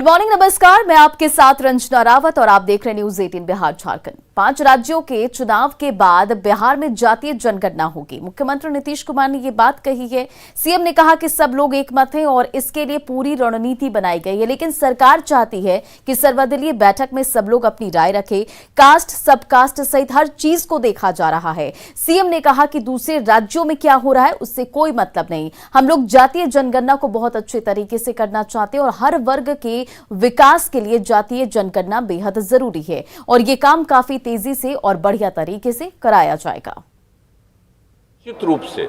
Good morning, नमस्कार। मैं आपके साथ रंजना रावत और आप देख रहे न्यूज 18 बिहार झारखंड। 5 राज्यों के चुनाव के बाद बिहार में जातीय जनगणना होगी। मुख्यमंत्री नीतीश कुमार ने ये बात कही है। सीएम ने कहा कि सब लोग एकमत हैं और इसके लिए पूरी रणनीति बनाई गई है, लेकिन सरकार चाहती है कि सर्वदलीय बैठक में सब लोग अपनी राय रखें। कास्ट, सब कास्ट सहित हर चीज को देखा जा रहा है। सीएम ने कहा कि दूसरे राज्यों में क्या हो रहा है उससे कोई मतलब नहीं। हम लोग जातीय जनगणना को बहुत अच्छे तरीके से करना चाहते हैं और हर वर्ग के विकास के लिए जातीय जनगणना बेहद जरूरी है और ये काम काफी तेजी से और बढ़िया तरीके से कराया जाएगा। निश्चित रूप से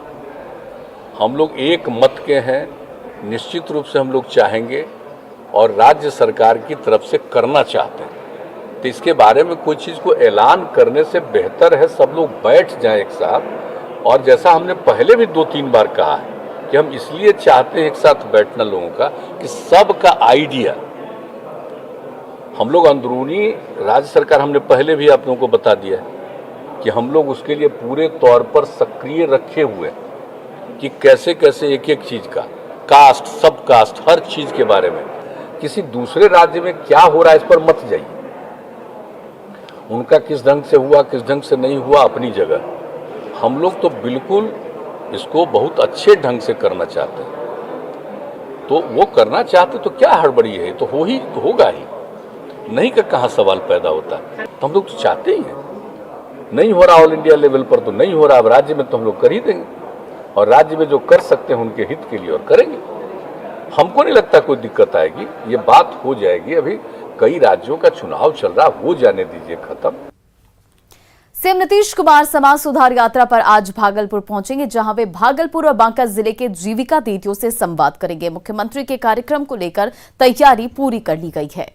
हम लोग एक मत के हैं। निश्चित रूप से हम लोग चाहेंगे और राज्य सरकार की तरफ से करना चाहते हैं, तो इसके बारे में कोई चीज को ऐलान करने से बेहतर है सब लोग बैठ जाएं एक साथ। और जैसा हमने पहले भी 2-3 बार कहा है कि हम इसलिए चाहते हैं एक साथ बैठना लोगों का कि सबका आइडिया हम लोग अंदरूनी राज्य सरकार, हमने पहले भी आप लोगों को बता दिया है कि हम लोग उसके लिए पूरे तौर पर सक्रिय रखे हुए हैं कि कैसे कैसे एक एक चीज का, कास्ट, सब कास्ट, हर चीज के बारे में किसी दूसरे राज्य में क्या हो रहा है इस पर मत जाइए। उनका किस ढंग से हुआ, किस ढंग से नहीं हुआ, अपनी जगह। हम लोग तो बिल्कुल इसको बहुत अच्छे ढंग से करना चाहते हैं। तो वो करना चाहते तो क्या हड़बड़ी है, तो होगा ही नहीं का कहाँ सवाल पैदा होता है। तो हम लोग तो चाहते ही हैं। नहीं हो रहा ऑल इंडिया लेवल पर तो नहीं हो रहा, अब राज्य में तो हम लोग कर ही देंगे और राज्य में जो कर सकते हैं उनके हित के लिए और करेंगे। हमको नहीं लगता कोई दिक्कत आएगी, ये बात हो जाएगी। अभी कई राज्यों का चुनाव चल रहा, हो जाने दीजिए खत्म। सीएम नीतीश कुमार समाज सुधार यात्रा पर आज भागलपुर पहुंचेंगे, जहां वे भागलपुर और बांका जिले के जीविका दीदियों से संवाद करेंगे। मुख्यमंत्री के कार्यक्रम को लेकर तैयारी पूरी कर ली गई है।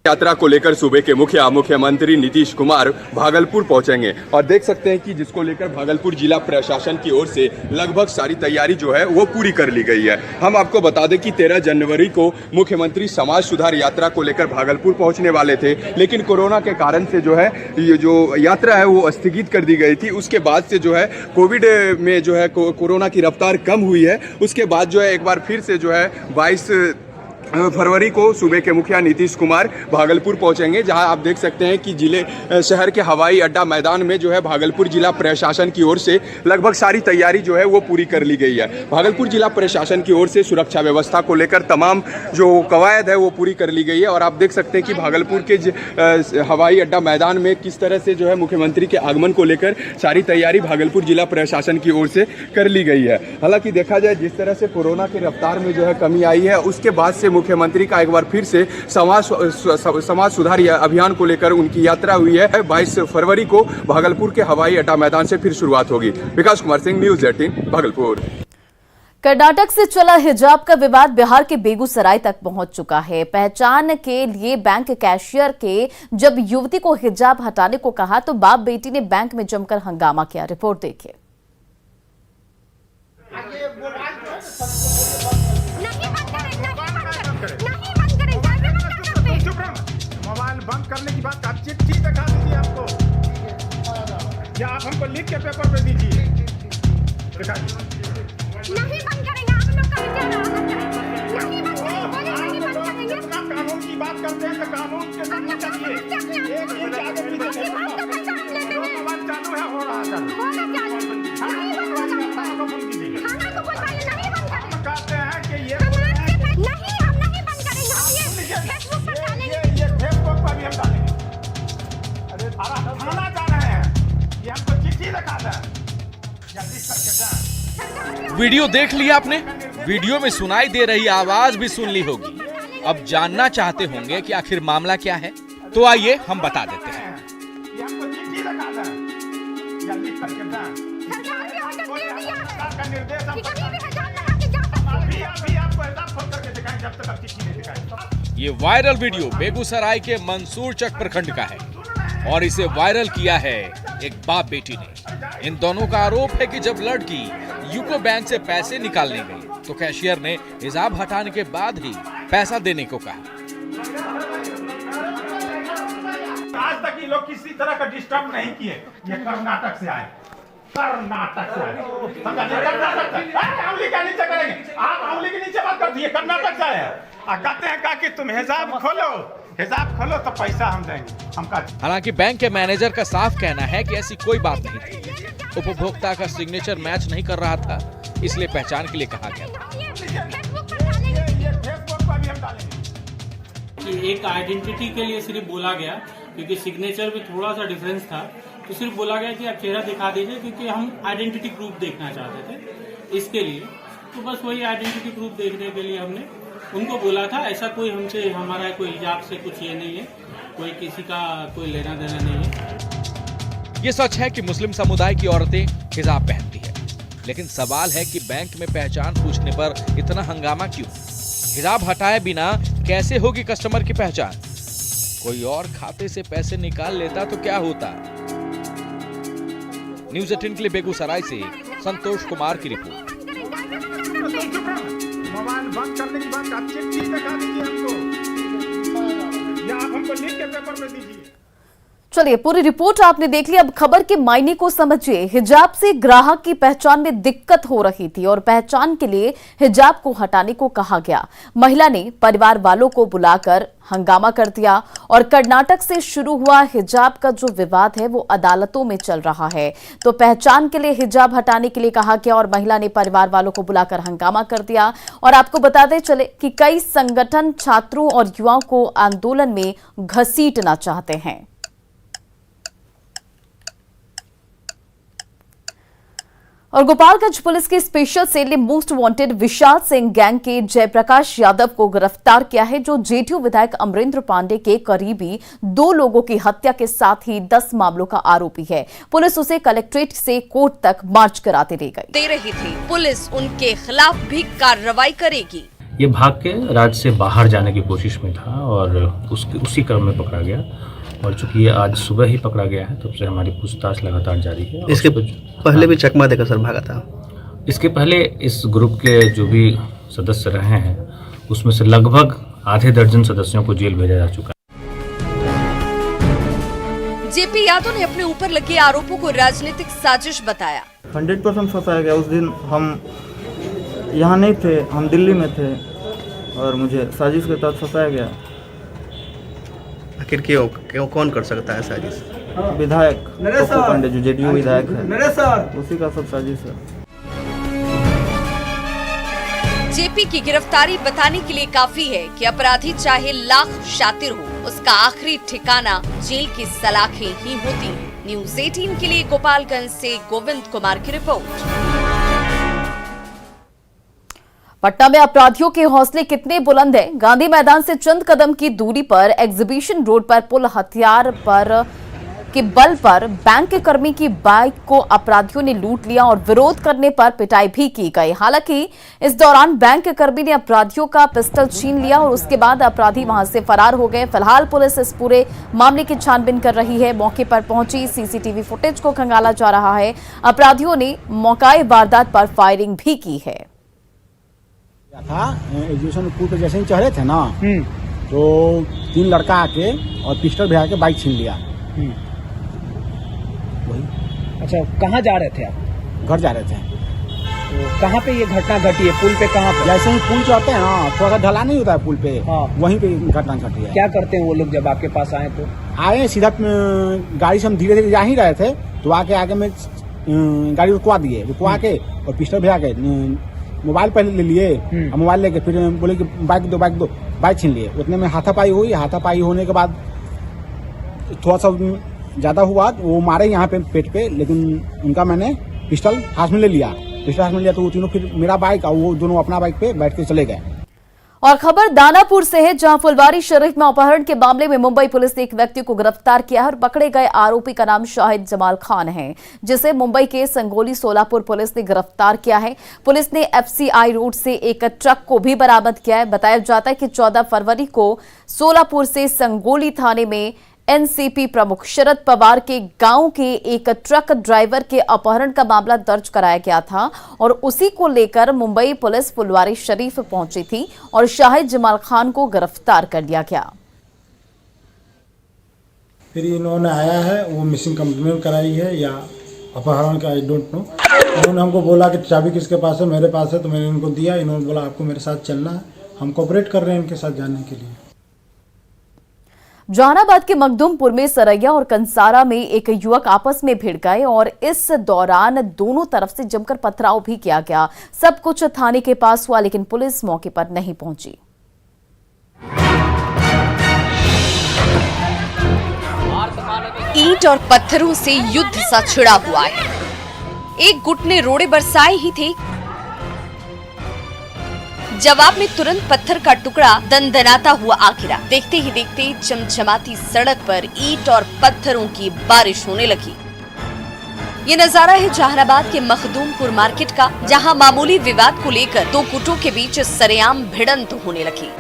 यात्रा को लेकर सूबे के मुख्यमंत्री नीतीश कुमार भागलपुर पहुंचेंगे और देख सकते हैं कि जिसको लेकर भागलपुर जिला प्रशासन की ओर से लगभग सारी तैयारी जो है वो पूरी कर ली गई है। हम आपको बता दें कि 13 जनवरी को मुख्यमंत्री समाज सुधार यात्रा को लेकर भागलपुर पहुंचने वाले थे, लेकिन कोरोना के कारण से जो है ये जो यात्रा है वो स्थगित कर दी गई थी। उसके बाद से जो है कोविड में जो है कोरोना की रफ्तार कम हुई है। उसके बाद जो है एक बार फिर से जो है 22 फरवरी को सूबे के मुखिया नीतीश कुमार भागलपुर पहुंचेंगे, जहां आप देख सकते हैं कि शहर के हवाई अड्डा मैदान में जो है भागलपुर जिला प्रशासन की ओर से लगभग सारी तैयारी जो है वो पूरी कर ली गई है। भागलपुर जिला प्रशासन की ओर से सुरक्षा व्यवस्था को लेकर तमाम जो कवायद है वो पूरी कर ली गई है और आप देख सकते हैं कि भागलपुर के हवाई अड्डा मैदान में किस तरह से जो है मुख्यमंत्री के आगमन को लेकर सारी तैयारी भागलपुर जिला प्रशासन की ओर से कर ली गई है। हालांकि देखा जाए जिस तरह से कोरोना की रफ्तार में जो है कमी आई है, उसके बाद से मुख्यमंत्री का एक बार फिर से समाज सुधार अभियान को लेकर उनकी यात्रा हुई है। 22 फरवरी को भागलपुर के हवाई अड्डा मैदान से फिर शुरुआत होगी। विकास कुमार सिंह, न्यूज 18 भागलपुर। कर्नाटक से चला हिजाब का विवाद बिहार के बेगूसराय तक पहुंच चुका है। पहचान के लिए बैंक कैशियर के जब युवती को हिजाब हटाने को कहा तो बाप बेटी ने बैंक में जमकर हंगामा किया। रिपोर्ट देखिए। मोबाइल बंद करने की बात, आप चिट्ठी दिखा दीजिए आपको, या आप हमको लिख के पेपर पे दीजिए। नहीं बंद करेंगे, आप लोग का नहीं बंद करेंगे। कानून की बात करते हैं तो कानून के सामने चलिए। एक इंच आगे पीछे मोबाइल चालू है, हो रहा है कहते हैं कि ये थाना जा रहे हैं, ये हमको चिट्ठी दिखा दें, जल्दी करके दें। वीडियो देख लिया आपने? वीडियो में सुनाई दे रही आवाज भी सुन ली होगी। अब जानना चाहते होंगे कि आखिर मामला क्या है, तो आइए हम बता देते हैं। ये हमको चिट्ठी दिखा दें, जल्दी करके दें। अभी आपको हिसाब खोल करके दिखाएं जब तक आप चिट्ठी नहीं दिखाएं। ये वायरल वीडियो बेगूसराय के मंसूरचक प्रखंड का है और इसे वायरल किया है एक बाप बेटी ने। इन दोनों का आरोप है कि जब लड़की यूको बैंक से पैसे निकालने गई तो कैशियर ने हिजाब हटाने के बाद ही पैसा देने को कहा। आज तक ये लोग किसी तरह का डिस्टर्ब नहीं किए। ये कर्नाटक से आए, कर्नाटक से आए, कर्नाटक से। उंगली के नीचे करेंगे आप, उंगली के नीचे बात करती है, कर्नाटक से आए। कहते हैं कि तुम हिसाब खोलो तो पैसा हम देंगे। हम कहते हालांकि बैंक के मैनेजर का साफ कहना है कि ऐसी कोई बात नहीं थी। उपभोक्ता का सिग्नेचर मैच नहीं कर रहा था, इसलिए पहचान के लिए कहा गया था। फेसबुक पर भी हम डालेंगे। कि एक आइडेंटिटी के लिए सिर्फ बोला गया, क्योंकि सिग्नेचर में थोड़ा सा डिफरेंस था, तो सिर्फ बोला गया कि आप चेहरा दिखा दीजिए, क्योंकि हम आइडेंटिटी प्रूफ देखना चाहते थे इसके लिए। तो बस वही आइडेंटिटी प्रूफ देखने के लिए हमने उनको बोला था। ऐसा कोई हमसे, हमारा कोई हिजाब से कुछ ये नहीं है, कोई किसी का कोई लेना देना नहीं है। ये सच है कि मुस्लिम समुदाय की औरतें हिजाब पहनती है, लेकिन सवाल है कि बैंक में पहचान पूछने पर इतना हंगामा क्यों? हिजाब हटाए बिना कैसे होगी कस्टमर की पहचान? कोई और खाते से पैसे निकाल लेता तो क्या होता? न्यूज़ 18 के लिए बेगूसराय से संतोष कुमार की रिपोर्ट। मोबाइल बंद करने की बात, आप चिट्ठी दिखा दीजिए हमको, या आप हमको लिख के पेपर में दीजिए। चलिए, पूरी रिपोर्ट आपने देख ली। अब खबर के मायने को समझिए। हिजाब से ग्राहक की पहचान में दिक्कत हो रही थी और पहचान के लिए हिजाब को हटाने को कहा गया। महिला ने परिवार वालों को बुलाकर हंगामा कर दिया और कर्नाटक से शुरू हुआ हिजाब का जो विवाद है वो अदालतों में चल रहा है। तो पहचान के लिए हिजाब हटाने के लिए कहा गया और महिला ने परिवार वालों को बुलाकर हंगामा कर दिया। और आपको बताते चले कि कई संगठन छात्रों और युवाओं को आंदोलन में घसीटना चाहते हैं। और गोपालगंज पुलिस की स्पेशल सेल ने most wanted Vishal Singh gang के जयप्रकाश यादव को गिरफ्तार किया है, जो जेडीयू विधायक अमरेंद्र पांडे के करीबी 2 लोगों की हत्या के साथ ही 10 मामलों का आरोपी है। पुलिस उसे कलेक्ट्रेट से कोर्ट तक मार्च कराते ले गई। दे रही थी, पुलिस उनके खिलाफ भी कार्रवाई करेगी। ये भाग के राज्य से बाहर जाने की कोशिश में था और उसी क्रम में पकड़ा गया। और चूंकि ये आज सुबह ही पकड़ा गया है, तब से हमारी पूछताछ लगातार जारी है। इसके पहले भी चकमा देकर सर भागा था। इसके पहले इस ग्रुप के जो भी सदस्य रहे हैं, उसमें से लगभग आधे दर्जन सदस्यों को जेल भेजा जा चुका है। जेपी यादव ने अपने ऊपर लगे आरोपों को राजनीतिक साजिश बताया। 100% फंसाया गया। उस दिन हम यहाँ नहीं थे, हम दिल्ली में थे और मुझे साजिश के तहत फंसाया गया। आखिर क्यों कौन कर सकता है साजिश? विधायक पप्पू पांडे जो जेडीयू विधायक है, उसी का सब साजिश है। जेपी की गिरफ्तारी बताने के लिए काफी है कि अपराधी चाहे लाख शातिर हो, उसका आखिरी ठिकाना जेल की सलाखें ही होती हैं। न्यूज़ 18 के लिए गोपालगंज से गोविंद कुमार की रिपोर्ट। पटना में अपराधियों के हौसले कितने बुलंद हैं? गांधी मैदान से चंद कदम की दूरी पर एग्जीबिशन रोड पर पुल हथियार पर के बल पर बैंक के कर्मी की बाइक को अपराधियों ने लूट लिया और विरोध करने पर पिटाई भी की गई। हालांकि इस दौरान बैंक के कर्मी ने अपराधियों का पिस्टल छीन लिया और उसके बाद अपराधी वहां से फरार हो गए। फिलहाल पुलिस इस पूरे मामले की छानबीन कर रही है। मौके पर पहुंची सीसीटीवी फुटेज को खंगाला जा रहा है। अपराधियों ने मौकाए वारदात पर फायरिंग भी की है। था एग्जीबिशन पुल पे जैसे ही चढ़े थे ना, तो 3 लड़का आके और पिस्टल भी आके बाइक छीन लिया। वही। अच्छा, कहाँ जा रहे थे आप? घर जा रहे थे। तो कहाँ पे ये घटना घटी है? पुल पे कहाँ पे? जैसे ही पुल चढ़ते हैं ना, थोड़ा सा ढला नहीं होता है पुल पे, हाँ। वहीं पे घटना घटी है। क्या करते हैं वो लोग जब आपके पास आए? तो आए सीधा गाड़ी से हम धीरे धीरे जा ही रहे थे, तो आगे में गाड़ी रुकवा दिए, रुकवा के और पिस्टल भी आके मोबाइल पहले ले लिए, मोबाइल लेके फिर बोले कि बाइक दो, बाइक छीन लिए। उतने में हाथापाई हुई। हाथापाई होने के बाद थोड़ा सा ज्यादा हुआ, वो मारे यहाँ पे पेट पे, लेकिन उनका मैंने पिस्टल हाथ में ले लिया। तो वो तीनों फिर मेरा बाइक और वो दोनों अपना बाइक पे बैठ के चले गए। और खबर दानापुर से है, जहां फुलवारी शरीफ में अपहरण के मामले में मुंबई पुलिस ने एक व्यक्ति को गिरफ्तार किया है और पकड़े गए आरोपी का नाम शाहिद जमाल खान है, जिसे मुंबई के संगोली सोलापुर पुलिस ने गिरफ्तार किया है। पुलिस ने एफसीआई रोड से एक ट्रक को भी बरामद किया है। बताया जाता है कि 14 फरवरी को सोलापुर से संगोली थाने में एनसीपी प्रमुख शरद पवार के गांव के एक ट्रक ड्राइवर के अपहरण का मामला दर्ज कराया गया था और उसी को लेकर मुंबई पुलिस फुलवारी शरीफ पहुंची थी और शाहिद जमाल खान को गिरफ्तार कर लिया गया। फिर इन्होंने आया है, वो मिसिंग कंप्लेंट कराई है या अपहरण का, आई डोंट नो। उन्होंने हमको बोला कि चाबी किसके पास है? मेरे पास है। तो मैंने इनको दिया। इन्होंने बोला आपको मेरे साथ चलना है। हम कोऑपरेट कर रहे हैं इनके साथ जाने के लिए। जहानाबाद के मखदूमपुर में सरैया और कंसारा में एक युवक आपस में भिड़ गए और इस दौरान दोनों तरफ से जमकर पथराव भी किया गया। सब कुछ थाने के पास हुआ, लेकिन पुलिस मौके पर नहीं पहुंची। ईंट और पत्थरों से युद्ध सा छिड़ा हुआ है। एक गुट ने रोड़े बरसाए ही थे, जवाब में तुरंत पत्थर का टुकड़ा दंदनाता हुआ आ गिरा। देखते ही देखते चमचमाती सड़क पर ईंट और पत्थरों की बारिश होने लगी। ये नजारा है जहानाबाद के मखदूमपुर मार्केट का, जहां मामूली विवाद को लेकर दो गुटों के बीच सरेआम भिड़ंत होने लगी।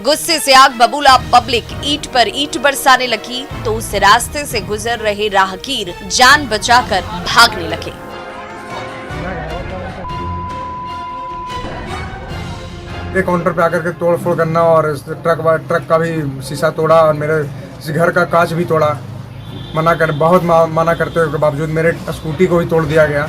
गुस्से से आग बबूला पब्लिक ईंट पर ईंट बरसाने लगी तो उस रास्ते से गुजर रहे राहगीर जान बचाकर भागने लगे। काउंटर पे आकर के तोड़ फोड़ करना और ट्रक का भी शीशा तोड़ा और मेरे घर का कांच भी तोड़ा। बहुत मना करते हुए के बावजूद मेरे स्कूटी को भी तोड़ दिया गया।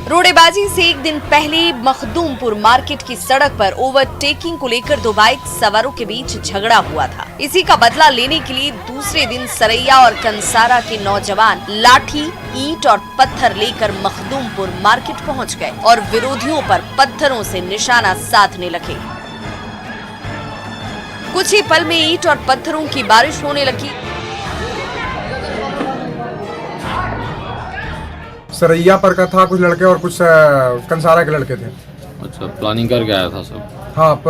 रोड़ेबाजी से एक दिन पहले मखदूमपुर मार्केट की सड़क पर ओवरटेकिंग को लेकर दो बाइक सवारों के बीच झगड़ा हुआ था। इसी का बदला लेने के लिए दूसरे दिन सरैया और कंसारा के नौजवान लाठी, ईंट और पत्थर लेकर मखदूमपुर मार्केट पहुंच गए और विरोधियों पर पत्थरों से निशाना साधने लगे। कुछ ही पल में ईंट और पत्थरों की बारिश होने लगी। सरैया पर का था कुछ लड़के और कुछ कंसारा के लड़के थे। अच्छा, प्लानिंग करके आया था सब? हाँ,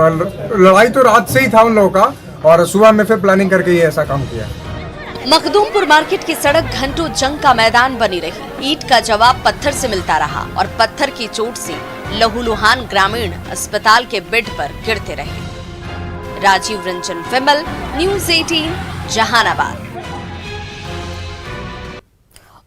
लड़ाई तो रात से ही था उन लोगों का और सुबह में फिर प्लानिंग करके ये ऐसा काम किया। मखदूमपुर मार्केट की सड़क घंटों जंग का मैदान बनी रही। ईंट का जवाब पत्थर से मिलता रहा और पत्थर की चोट से लहूलुहान ग्रामीण अस्पताल के बेड पर गिरते रहे। राजीव रंजन विमल, न्यूज़ 18 जहानाबाद।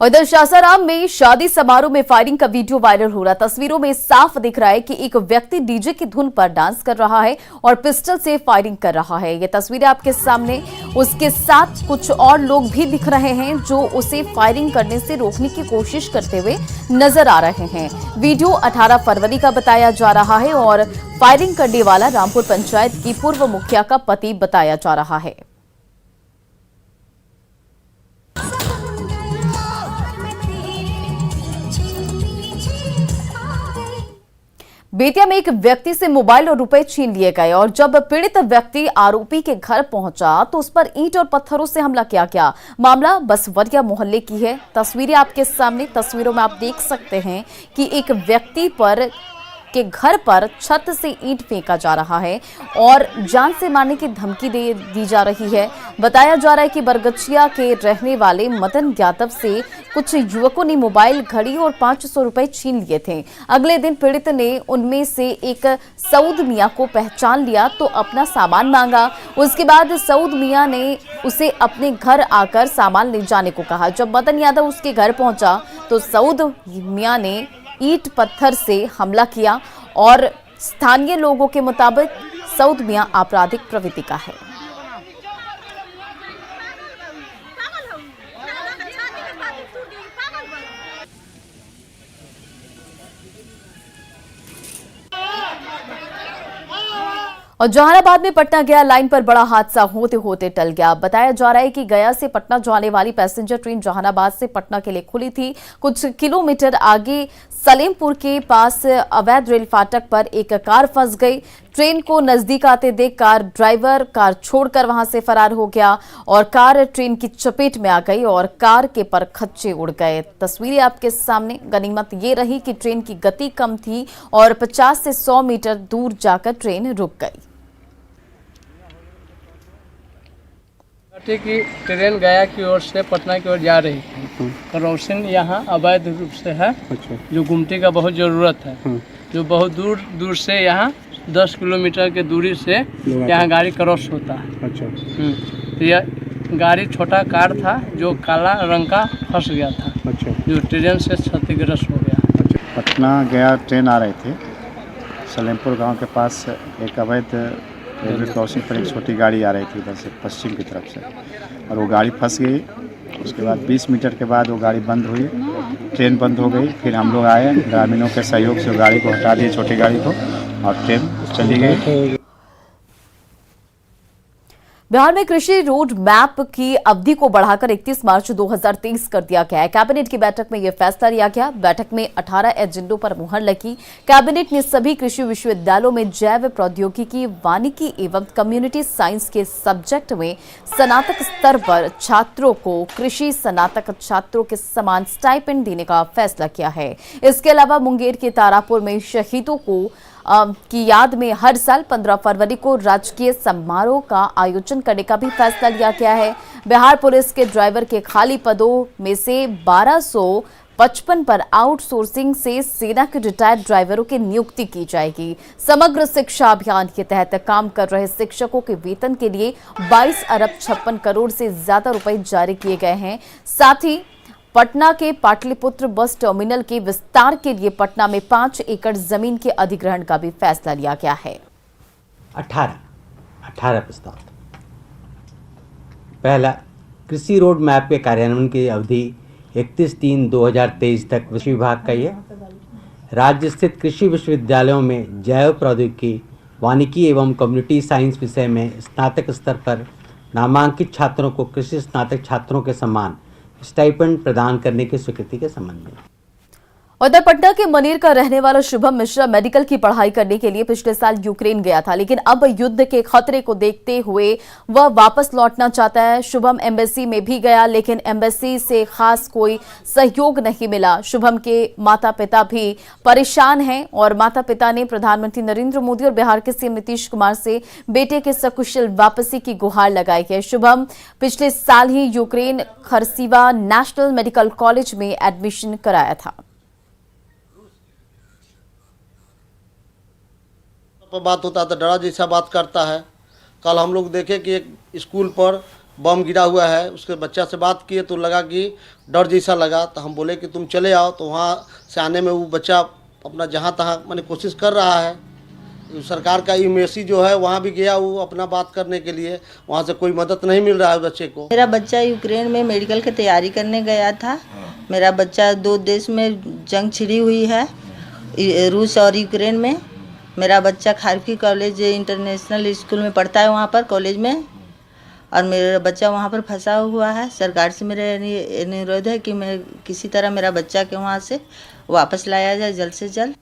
और इधर सासाराम में शादी समारोह में फायरिंग का वीडियो वायरल हो रहा। तस्वीरों में साफ दिख रहा है कि एक व्यक्ति डीजे की धुन पर डांस कर रहा है और पिस्टल से फायरिंग कर रहा है। ये तस्वीरें आपके सामने। उसके साथ कुछ और लोग भी दिख रहे हैं जो उसे फायरिंग करने से रोकने की कोशिश करते हुए नजर आ रहे हैं। वीडियो 18 फरवरी का बताया जा रहा है और फायरिंग करने वाला रामपुर पंचायत की पूर्व मुखिया का पति बताया जा रहा है। बेतिया में एक व्यक्ति से मोबाइल और रुपए छीन लिए गए और जब पीड़ित व्यक्ति आरोपी के घर पहुंचा तो उस पर ईंट और पत्थरों से हमला किया गया। मामला बसवरिया मोहल्ले की है। तस्वीरें आपके सामने। तस्वीरों में आप देख सकते हैं कि एक व्यक्ति पर के घर पर छत से ईंट फेंका जा रहा है और जान से मारने की धमकी दी जा रही है। बताया जा रहा है कि बरगछिया के रहने वाले मदन यादव से कुछ युवकों ने मोबाइल, घड़ी और 500 रुपए छीन लिए थे। अगले दिन पीड़ित ने उनमें से एक सऊद मियां को पहचान लिया तो अपना सामान मांगा। उसके बाद सऊद मियां ने उसे अपने घर आकर सामान ले जाने को कहा। जब मदन यादव उसके घर पहुंचा तो सऊद मियां ने ईंट पत्थर से हमला किया और स्थानीय लोगों के मुताबिक सऊद मियां आपराधिक प्रवृत्ति का है। और जहानाबाद में पटना गया लाइन पर बड़ा हादसा होते होते टल गया। बताया जा रहा है कि गया से पटना जाने वाली पैसेंजर ट्रेन जहानाबाद से पटना के लिए खुली थी। कुछ किलोमीटर आगे सलेमपुर के पास अवैध रेल फाटक पर एक कार फंस गई। ट्रेन को नजदीक आते देख कार ड्राइवर कार छोड़कर वहां से फरार हो गया और कार ट्रेन की चपेट में आ गई और कार के परखच्चे उड़ गए। तस्वीरें आपके सामने। गनीमत ये रही कि ट्रेन की गति कम थी और 50 से 100 मीटर दूर जाकर ट्रेन रुक गई। की ट्रेन गया की ओर से पटना की ओर जा रही थी। क्रॉसिंग यहाँ अवैध रूप से है। जो गुमटी का बहुत ज़रूरत है। जो बहुत दूर दूर से यहाँ 10 किलोमीटर के दूरी से यहाँ गाड़ी क्रॉस होता है। तो यह गाड़ी छोटा कार था जो काला रंग का फंस गया था। जो ट्रेन से क्षतिग्रस्त हो गया। पटना गया ट्रेन आ रही थी। सलेमपुर गांव के पास एक अवैध रेलवे क्रॉसिंग पर एक छोटी गाड़ी आ रही थी इधर से पश्चिम की तरफ से और वो गाड़ी फंस गई। उसके बाद 20 मीटर के बाद वो गाड़ी बंद हुई, ट्रेन बंद हो गई। फिर हम लोग आए, ग्रामीणों के सहयोग से गाड़ी को हटा दिए, छोटी गाड़ी को, और ट्रेन चली गई। बिहार में कृषि रोड मैप की अवधि को बढ़ाकर 31 मार्च 2023 कर दिया गया है। कैबिनेट की बैठक में यह फैसला लिया गया। बैठक में 18 एजेंडों पर मुहर लगी। कैबिनेट ने सभी कृषि विश्वविद्यालयों में जैव प्रौद्योगिकी, वानिकी एवं कम्युनिटी साइंस के सब्जेक्ट में स्नातक स्तर पर छात्रों को कृषि स्नातक छात्रों के समान स्टाइपेंड देने का फैसला किया है। इसके अलावा मुंगेर के तारापुर में शहीदों की याद में हर साल 15 फरवरी को राजकीय समारोह का आयोजन करने का भी फैसला लिया गया है। बिहार पुलिस के ड्राइवर के खाली पदों में से 1255 पर आउटसोर्सिंग से सेना के रिटायर्ड ड्राइवरों की नियुक्ति की जाएगी। समग्र शिक्षा अभियान के तहत काम कर रहे शिक्षकों के वेतन के लिए 22 अरब 56 करोड़ से ज्यादा रुपए जारी किए गए हैं। साथ ही पटना के पाटलिपुत्र बस टर्मिनल के विस्तार के लिए पटना में 5 एकड़ जमीन के अधिग्रहण का भी फैसला लिया गया है। 18 प्रस्ताव। पहला, कृषि रोड मैप के कार्यान्वयन की अवधि 31/3/2023 तक कृषि विभाग का है। राज्य स्थित कृषि विश्वविद्यालयों में जैव प्रौद्योगिकी, वानिकी एवं कम्युनिटी साइंस विषय में स्नातक स्तर पर नामांकित छात्रों को कृषि स्नातक छात्रों के समान स्टाइपेंड प्रदान करने की स्वीकृति के संबंध में। उधर पटना के मनेर का रहने वाला शुभम मिश्रा मेडिकल की पढ़ाई करने के लिए पिछले साल यूक्रेन गया था, लेकिन अब युद्ध के खतरे को देखते हुए वह वापस लौटना चाहता है। शुभम एम्बेसी में भी गया, लेकिन एम्बेसी से खास कोई सहयोग नहीं मिला। शुभम के माता पिता भी परेशान हैं और माता पिता ने प्रधानमंत्री नरेंद्र मोदी और बिहार के सीएम नीतीश कुमार से बेटे के सकुशल वापसी की गुहार लगाई है। शुभम पिछले साल ही यूक्रेन खरसीवा नेशनल मेडिकल कॉलेज में एडमिशन कराया था। बात होता है तो डरा जैसा बात करता है। कल हम लोग देखे कि एक स्कूल पर बम गिरा हुआ है, उसके बच्चा से बात किए तो लगा कि डर जैसा लगा, तो हम बोले कि तुम चले आओ। तो वहाँ से आने में वो बच्चा अपना जहाँ तहाँ मैंने कोशिश कर रहा है। सरकार का एम्बेसी जो है वहाँ भी गया वो अपना बात करने के लिए, वहाँ से कोई मदद नहीं मिल रहा है बच्चे को। मेरा बच्चा यूक्रेन में मेडिकल की तैयारी करने गया था। मेरा बच्चा 2 देश में जंग छिड़ी हुई है, रूस और यूक्रेन में। मेरा बच्चा खारकी कॉलेज इंटरनेशनल स्कूल में पढ़ता है, वहाँ पर कॉलेज में, और मेरा बच्चा वहाँ पर फंसा हुआ है। सरकार से मेरा अनुरोध है कि मैं किसी तरह मेरा बच्चा के वहाँ से वापस लाया जाए जल्द से जल्द।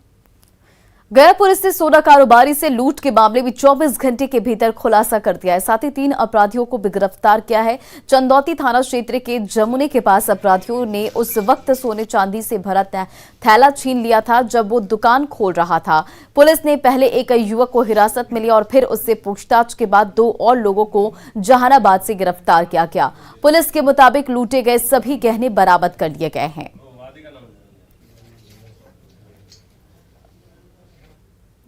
गया पुलिस ने सोना कारोबारी से लूट के मामले में 24 घंटे के भीतर खुलासा कर दिया है। साथ ही 3 अपराधियों को भी गिरफ्तार किया है। चंदौती थाना क्षेत्र के जमुने के पास अपराधियों ने उस वक्त सोने चांदी से भरा थैला छीन लिया था जब वो दुकान खोल रहा था। पुलिस ने पहले एक युवक को हिरासत में लिया और फिर उससे पूछताछ के बाद 2 और लोगों को जहानाबाद से गिरफ्तार किया गया। पुलिस के मुताबिक लूटे गए सभी गहने बरामद कर लिए गए हैं।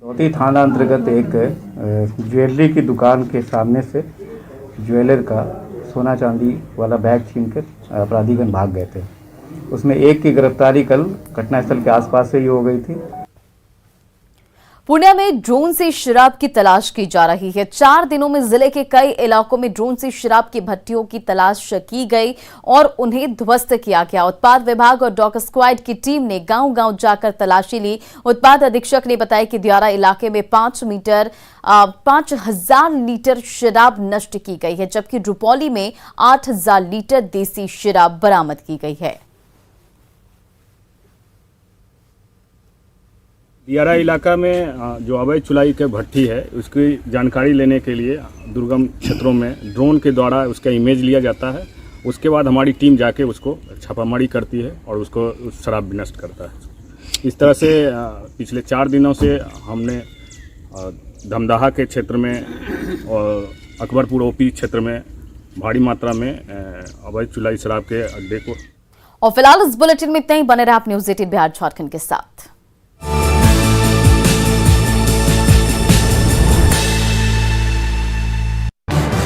चंदौती थाना अंतर्गत एक ज्वेलरी की दुकान के सामने से ज्वेलर का सोना चांदी वाला बैग छीनकर अपराधीगण भाग गए थे। उसमें एक की गिरफ्तारी कल घटनास्थल के आसपास से ही हो गई थी। पुणे में ड्रोन से शराब की तलाश की जा रही है। 4 दिनों में जिले के कई इलाकों में ड्रोन से शराब की भट्टियों की तलाश की गई और उन्हें ध्वस्त किया गया। उत्पाद विभाग और डॉग स्क्वाड की टीम ने गांव-गांव जाकर तलाशी ली। उत्पाद अधीक्षक ने बताया कि दियारा इलाके में 5,000 लीटर शराब नष्ट की गई है, जबकि रुपौली में 8,000 लीटर देसी शराब बरामद की गई है। दियारा इलाका में जो अवैध चुलाई के भट्टी है उसकी जानकारी लेने के लिए दुर्गम क्षेत्रों में ड्रोन के द्वारा उसका इमेज लिया जाता है। उसके बाद हमारी टीम जाके उसको छापामारी करती है और उसको शराब नष्ट करता है। इस तरह से पिछले 4 दिनों से हमने धमदाहा के क्षेत्र में और अकबरपुर ओपी क्षेत्र में भारी मात्रा में अवैध चुलाई शराब के अड्डे को। और फिलहाल इस बुलेटिन में इतना ही। बने रहे आप न्यूज़ 18 बिहार झारखंड के साथ।